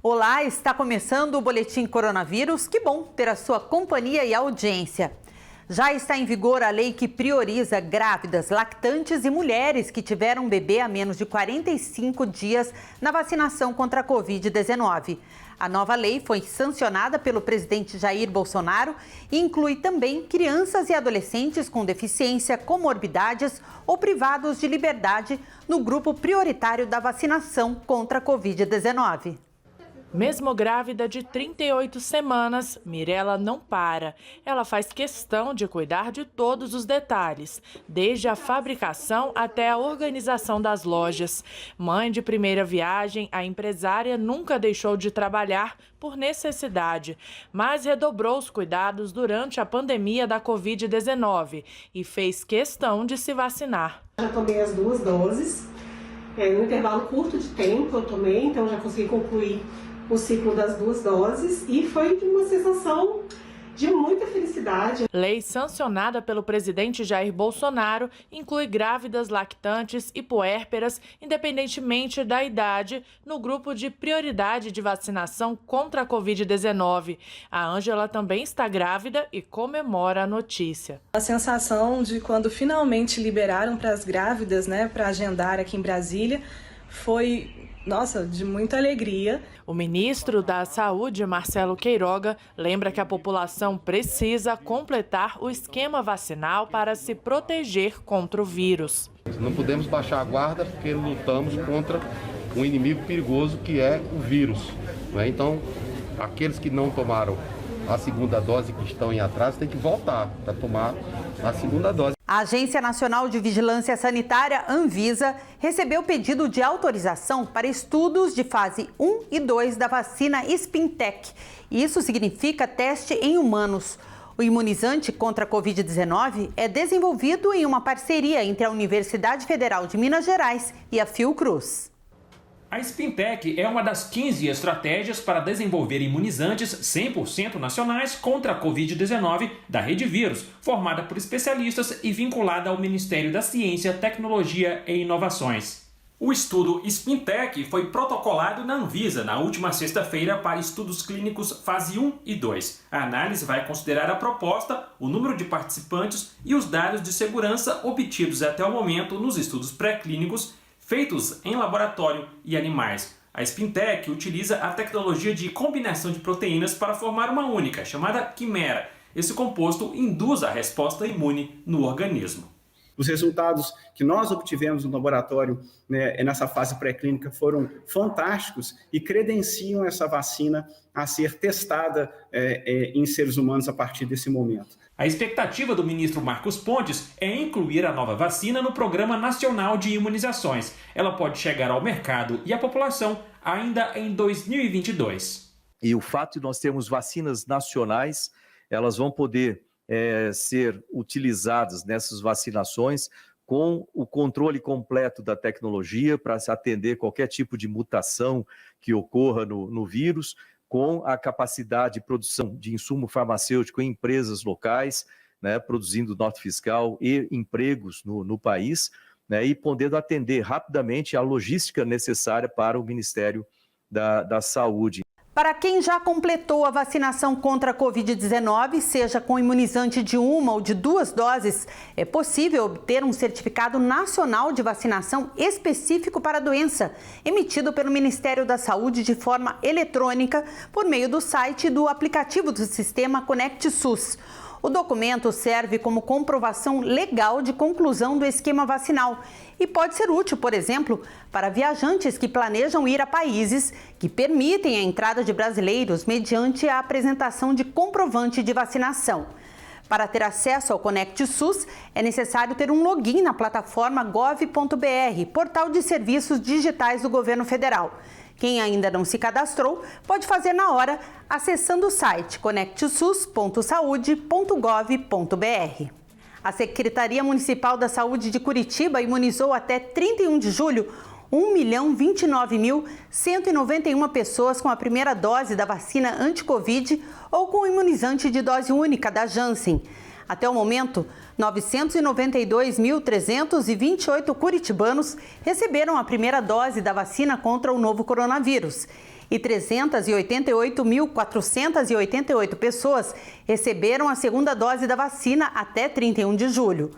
Olá, está começando o Boletim Coronavírus. Que bom ter a sua companhia e audiência. Já está em vigor a lei que prioriza grávidas, lactantes e mulheres que tiveram um bebê há menos de 45 dias na vacinação contra a Covid-19. A nova lei foi sancionada pelo presidente Jair Bolsonaro e inclui também crianças e adolescentes com deficiência, comorbidades ou privados de liberdade no grupo prioritário da vacinação contra a Covid-19. Mesmo grávida de 38 semanas, Mirela não para. Ela faz questão de cuidar de todos os detalhes, desde a fabricação até a organização das lojas. Mãe de primeira viagem, a empresária nunca deixou de trabalhar por necessidade, mas redobrou os cuidados durante a pandemia da Covid-19 e fez questão de se vacinar. Já tomei as 2 doses, no intervalo curto de tempo eu tomei, então já consegui concluir o ciclo das 2 doses e foi uma sensação de muita felicidade. Lei sancionada pelo presidente Jair Bolsonaro inclui grávidas, lactantes e puérperas, independentemente da idade, no grupo de prioridade de vacinação contra a Covid-19. A Ângela também está grávida e comemora a notícia. A sensação de quando finalmente liberaram para as grávidas, para agendar aqui em Brasília, foi, de muita alegria. O ministro da Saúde, Marcelo Queiroga, lembra que a população precisa completar o esquema vacinal para se proteger contra o vírus. Não podemos baixar a guarda porque lutamos contra um inimigo perigoso que é o vírus. Então, aqueles que não tomaram a segunda dose, que estão em atraso, têm que voltar para tomar a segunda dose. A Agência Nacional de Vigilância Sanitária, Anvisa, recebeu pedido de autorização para estudos de fase 1 e 2 da vacina Spintec. Isso significa teste em humanos. O imunizante contra a Covid-19 é desenvolvido em uma parceria entre a Universidade Federal de Minas Gerais e a Fiocruz. A Spintec é uma das 15 estratégias para desenvolver imunizantes 100% nacionais contra a Covid-19 da Rede Vírus, formada por especialistas e vinculada ao Ministério da Ciência, Tecnologia e Inovações. O estudo Spintec foi protocolado na Anvisa na última sexta-feira para estudos clínicos fase 1 e 2. A análise vai considerar a proposta, o número de participantes e os dados de segurança obtidos até o momento nos estudos pré-clínicos feitos em laboratório e animais. A Spintec utiliza a tecnologia de combinação de proteínas para formar uma única, chamada quimera. Esse composto induz a resposta imune no organismo. Os resultados que nós obtivemos no laboratório nessa fase pré-clínica foram fantásticos e credenciam essa vacina a ser testada em seres humanos a partir desse momento. A expectativa do ministro Marcos Pontes é incluir a nova vacina no Programa Nacional de Imunizações. Ela pode chegar ao mercado e à população ainda em 2022. E o fato de nós termos vacinas nacionais, elas vão poder ser utilizadas nessas vacinações com o controle completo da tecnologia para se atender qualquer tipo de mutação que ocorra no vírus, com a capacidade de produção de insumo farmacêutico em empresas locais, produzindo nota fiscal e empregos no país, e podendo atender rapidamente a logística necessária para o Ministério da Saúde. Para quem já completou a vacinação contra a Covid-19, seja com imunizante de 1 ou de 2 doses, é possível obter um certificado nacional de vacinação específico para a doença, emitido pelo Ministério da Saúde de forma eletrônica por meio do site e do aplicativo do sistema Conect SUS. O documento serve como comprovação legal de conclusão do esquema vacinal e pode ser útil, por exemplo, para viajantes que planejam ir a países que permitem a entrada de brasileiros mediante a apresentação de comprovante de vacinação. Para ter acesso ao Conect SUS, é necessário ter um login na plataforma gov.br, portal de serviços digitais do governo federal. Quem ainda não se cadastrou pode fazer na hora acessando o site conectsus.saude.gov.br. A Secretaria Municipal da Saúde de Curitiba imunizou até 31 de julho 1.029.191 pessoas com a primeira dose da vacina anti-Covid ou com o imunizante de dose única da Janssen. Até o momento, 992.328 curitibanos receberam a primeira dose da vacina contra o novo coronavírus. e 388.488 pessoas receberam a segunda dose da vacina até 31 de julho.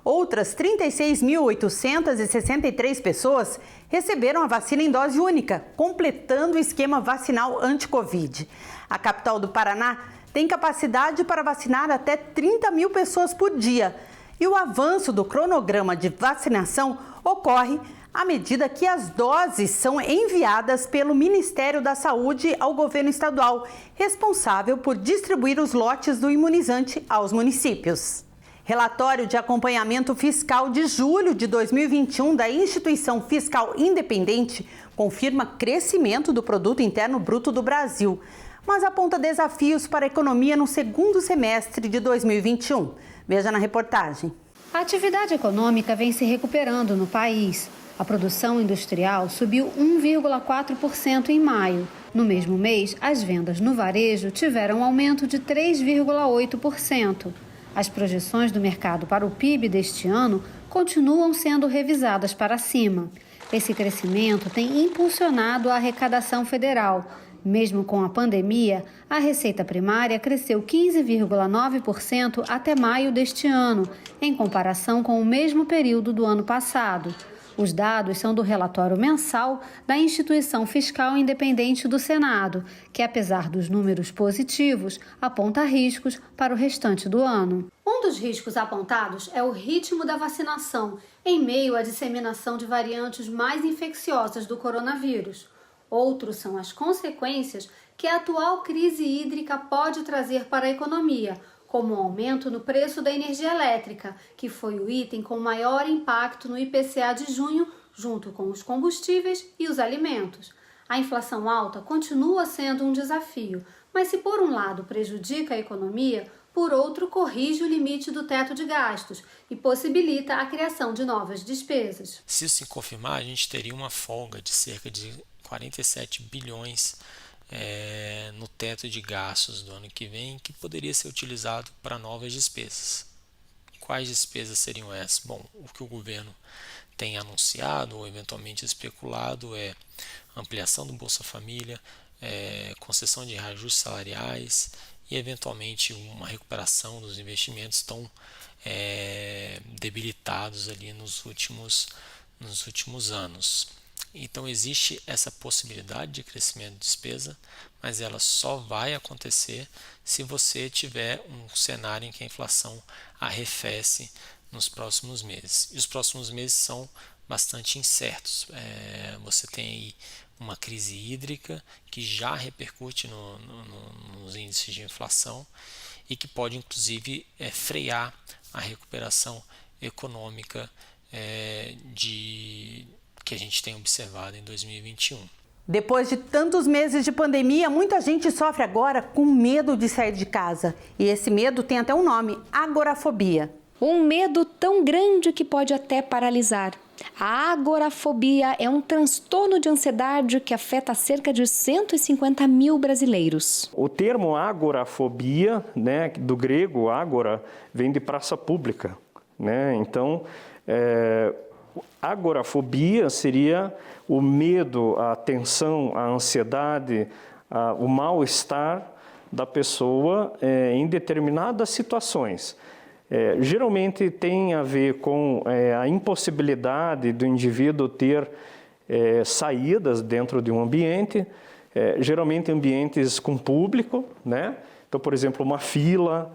Outras 36.863 pessoas receberam a vacina em dose única, completando o esquema vacinal anti-Covid. A capital do Paraná tem capacidade para vacinar até 30 mil pessoas por dia. E o avanço do cronograma de vacinação ocorre à medida que as doses são enviadas pelo Ministério da Saúde ao governo estadual, responsável por distribuir os lotes do imunizante aos municípios. Relatório de acompanhamento fiscal de julho de 2021 da Instituição Fiscal Independente confirma crescimento do Produto Interno Bruto do Brasil, mas aponta desafios para a economia no segundo semestre de 2021. Veja na reportagem. A atividade econômica vem se recuperando no país. A produção industrial subiu 1,4% em maio. No mesmo mês, as vendas no varejo tiveram um aumento de 3,8%. As projeções do mercado para o PIB deste ano continuam sendo revisadas para cima. Esse crescimento tem impulsionado a arrecadação federal. Mesmo com a pandemia, a receita primária cresceu 15,9% até maio deste ano, em comparação com o mesmo período do ano passado. Os dados são do relatório mensal da Instituição Fiscal Independente do Senado, que, apesar dos números positivos, aponta riscos para o restante do ano. Um dos riscos apontados é o ritmo da vacinação, em meio à disseminação de variantes mais infecciosas do coronavírus. Outros são as consequências que a atual crise hídrica pode trazer para a economia, como o aumento no preço da energia elétrica, que foi o item com maior impacto no IPCA de junho, junto com os combustíveis e os alimentos. A inflação alta continua sendo um desafio, mas se por um lado prejudica a economia, por outro corrige o limite do teto de gastos e possibilita a criação de novas despesas. Se isso se confirmar, a gente teria uma folga de cerca de 47 bilhões no teto de gastos do ano que vem, que poderia ser utilizado para novas despesas. Quais despesas seriam essas? Bom, o que o governo tem anunciado ou eventualmente especulado é ampliação do Bolsa Família, concessão de reajustes salariais e eventualmente uma recuperação dos investimentos tão debilitados ali nos últimos anos. Então existe essa possibilidade de crescimento de despesa, mas ela só vai acontecer se você tiver um cenário em que a inflação arrefece nos próximos meses. E os próximos meses são bastante incertos. Você tem aí uma crise hídrica que já repercute nos índices de inflação e que pode inclusive frear a recuperação econômica que a gente tem observado em 2021. Depois de tantos meses de pandemia, muita gente sofre agora com medo de sair de casa. E esse medo tem até um nome: agorafobia. Um medo tão grande que pode até paralisar. A agorafobia é um transtorno de ansiedade que afeta cerca de 150 mil brasileiros. O termo agorafobia, do grego agora, vem de praça pública. Então, agorafobia seria o medo, a tensão, a ansiedade, o mal-estar da pessoa em determinadas situações. Geralmente tem a ver com a impossibilidade do indivíduo ter saídas dentro de um ambiente, geralmente ambientes com público, Então, por exemplo, uma fila,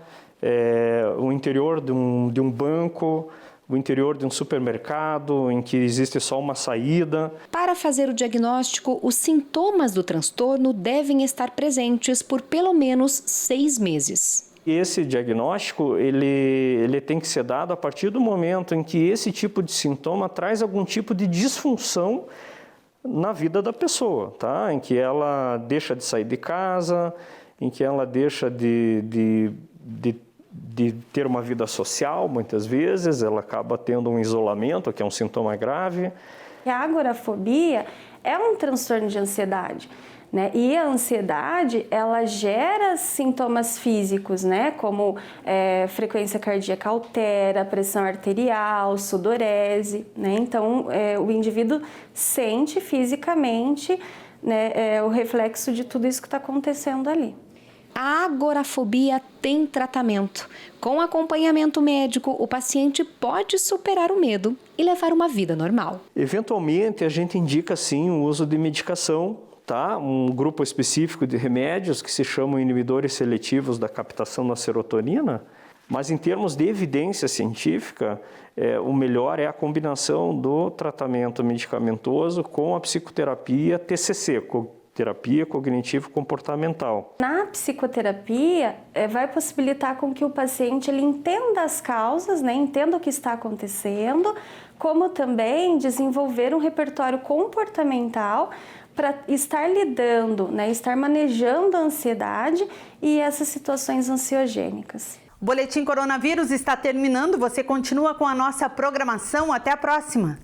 o interior de um banco, o interior de um supermercado em que existe só uma saída. Para fazer o diagnóstico, os sintomas do transtorno devem estar presentes por pelo menos 6 meses. Esse diagnóstico ele tem que ser dado a partir do momento em que esse tipo de sintoma traz algum tipo de disfunção na vida da pessoa, tá? Em que ela deixa de sair de casa, em que ela deixa de ter uma vida social, muitas vezes, ela acaba tendo um isolamento, que é um sintoma grave. A agorafobia é um transtorno de ansiedade, E a ansiedade, ela gera sintomas físicos, como frequência cardíaca altera, pressão arterial, sudorese, Então, o indivíduo sente fisicamente né, o reflexo de tudo isso que está acontecendo ali. A agorafobia tem tratamento. Com acompanhamento médico, o paciente pode superar o medo e levar uma vida normal. Eventualmente, a gente indica sim o uso de medicação, tá? Um grupo específico de remédios que se chamam inibidores seletivos da captação da serotonina. Mas em termos de evidência científica, o melhor é a combinação do tratamento medicamentoso com a psicoterapia TCC, terapia cognitivo-comportamental. Na psicoterapia, vai possibilitar com que o paciente ele entenda as causas, né, entenda o que está acontecendo, como também desenvolver um repertório comportamental para estar lidando, né, estar manejando a ansiedade e essas situações ansiogênicas. O Boletim Coronavírus está terminando. Você continua com a nossa programação. Até a próxima!